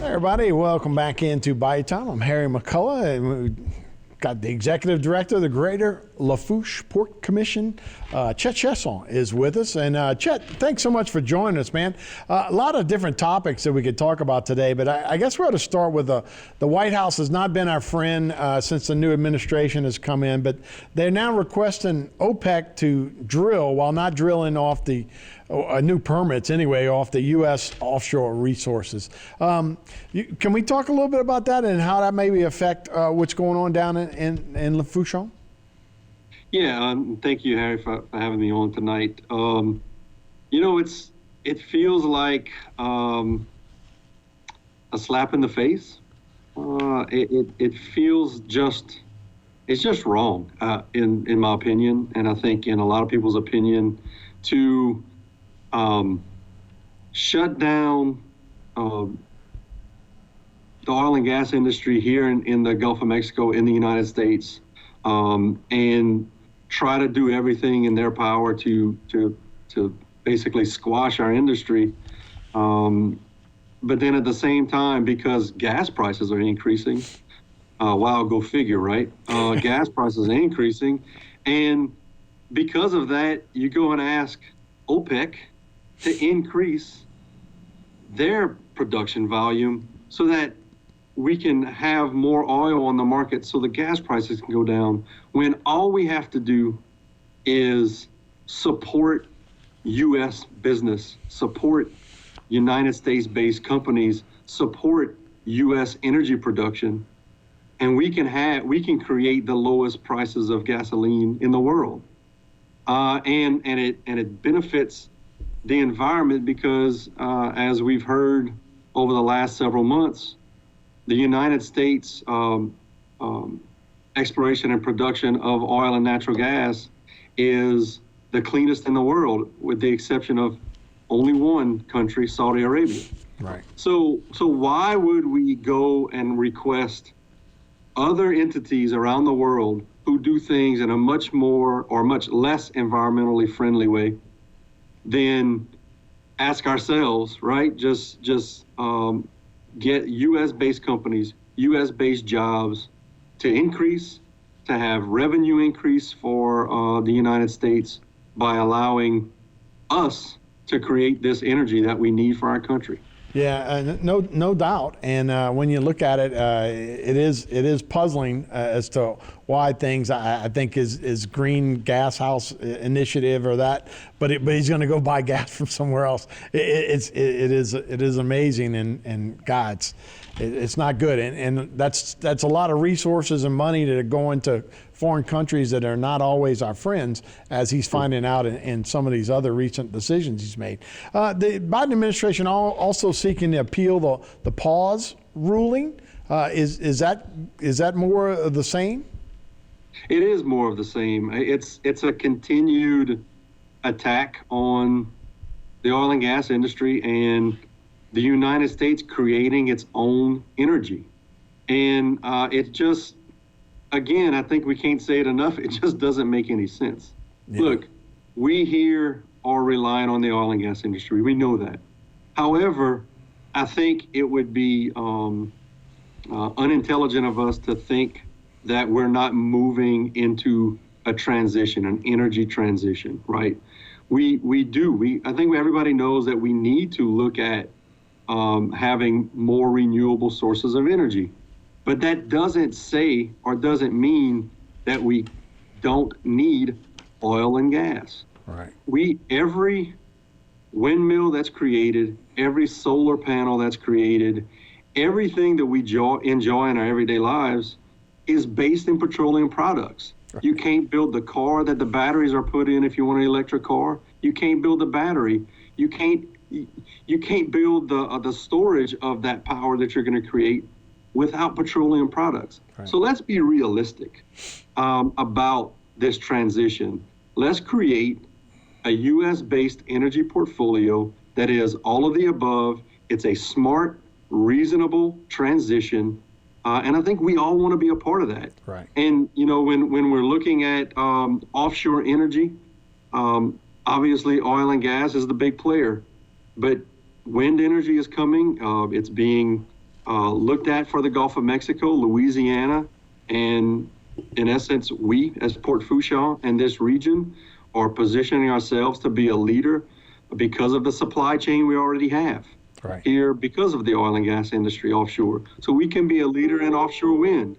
Everybody, welcome back into Bayou Time. I'm Harry McCulla, and we got the Executive Director of the Greater Lafourche Port Commission, Chett Chiasson, is with us. And Chett, thanks so much for joining us, man. A lot of different topics that we could talk about today, but I guess we ought to start with the White House has not been our friend since the new administration has come in, but they're now requesting OPEC to drill while not drilling off the new permits anyway off the U.S. offshore resources. Can we talk a little bit about that and how that maybe affect what's going on down in Fourchon? Yeah, thank you, Harry, for having me on tonight. It feels like a slap in the face. It feels it's just wrong in my opinion, and I think in a lot of people's opinion, to shut down the oil and gas industry here in the Gulf of Mexico, in the United States, and try to do everything in their power to basically squash our industry. But then at the same time, because gas prices are increasing, wow, go figure, right? Gas prices are increasing, and because of that, you go and ask OPEC to increase their production volume so that we can have more oil on the market so the gas prices can go down, when all we have to do is support U.S. business, support United States-based companies, support U.S. energy production, and we can create the lowest prices of gasoline in the world. And it benefits the environment because, as we've heard over the last several months, the United States exploration and production of oil and natural gas is the cleanest in the world, with the exception of only one country, Saudi Arabia. Right. So why would we go and request other entities around the world who do things in a much more or much less environmentally friendly way than ask ourselves, right? Just get U.S.-based companies, U.S.-based jobs to increase, to have revenue increase for the United States by allowing us to create this energy that we need for our country. Yeah, no doubt. And when you look at it, it is puzzling as to why things I think is green gas house initiative or that, but he's going to go buy gas from somewhere else. It is amazing, and God, it's not good. And that's a lot of resources and money that are going to foreign countries that are not always our friends, as he's finding out in some of these other recent decisions he's made. The Biden administration also seeking to appeal the pause ruling. Is that more of the same? It is more of the same. It's a continued attack on the oil and gas industry and the United States creating its own energy. And it just, again, I think we can't say it enough. It just doesn't make any sense. Yeah. Look, we here are relying on the oil and gas industry. We know that. However, I think it would be unintelligent of us to think that we're not moving into a transition, an energy transition, right? We do. I think everybody knows that we need to look at having more renewable sources of energy. But that doesn't say or doesn't mean that we don't need oil and gas. Right. Every windmill that's created, every solar panel that's created, everything that we enjoy in our everyday lives is based in petroleum products. Right. You can't build the car that the batteries are put in if you want an electric car. You can't build the battery. You can't build the storage of that power that you're going to create without petroleum products. Right. So let's be realistic about this transition. Let's create a U.S.-based energy portfolio that is all of the above. It's a smart, reasonable transition, and I think we all want to be a part of that. Right. And when we're looking at offshore energy, obviously oil and gas is the big player, but wind energy is coming. It's being looked at for the Gulf of Mexico, Louisiana, and in essence, we as Port Fourchon and this region are positioning ourselves to be a leader because of the supply chain we already have here, because of the oil and gas industry offshore. So we can be a leader in offshore wind.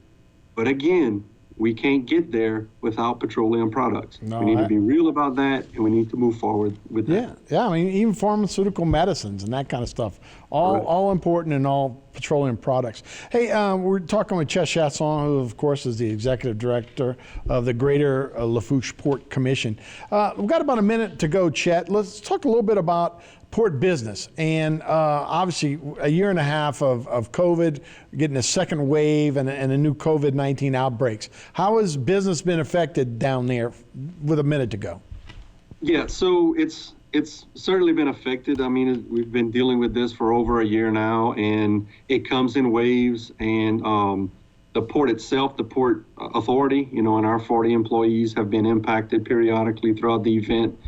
But again, we can't get there without petroleum products. We need to be real about that, and we need to move forward with that. Yeah. I mean, even pharmaceutical medicines and that kind of stuff, all important in all petroleum products. Hey, we're talking with Chett, who, of course, is the executive director of the Greater Lafourche Port Commission. We've got about a minute to go, Chett. Let's talk a little bit about port business, and obviously a year and a half of COVID, getting a second wave and a new COVID-19 outbreaks. How has business been affected down there with a minute to go? Yeah, so it's certainly been affected. I mean, we've been dealing with this for over a year now, and it comes in waves. And the port itself, the Port Authority, and our 40 employees have been impacted periodically throughout the event.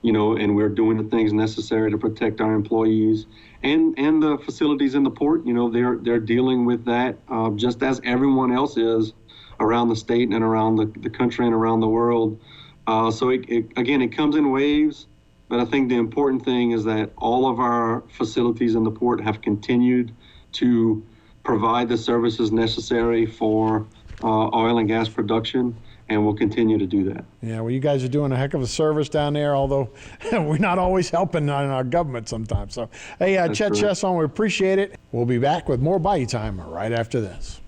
And we're doing the things necessary to protect our employees and the facilities in the port. They're dealing with that just as everyone else is around the state and around the country and around the world. So it comes in waves, but I think the important thing is that all of our facilities in the port have continued to provide the services necessary for oil and gas production. And we'll continue to do that. Yeah, well, you guys are doing a heck of a service down there, although we're not always helping on our government sometimes. So, hey, Chett, we appreciate it. We'll be back with more Bayou Time right after this.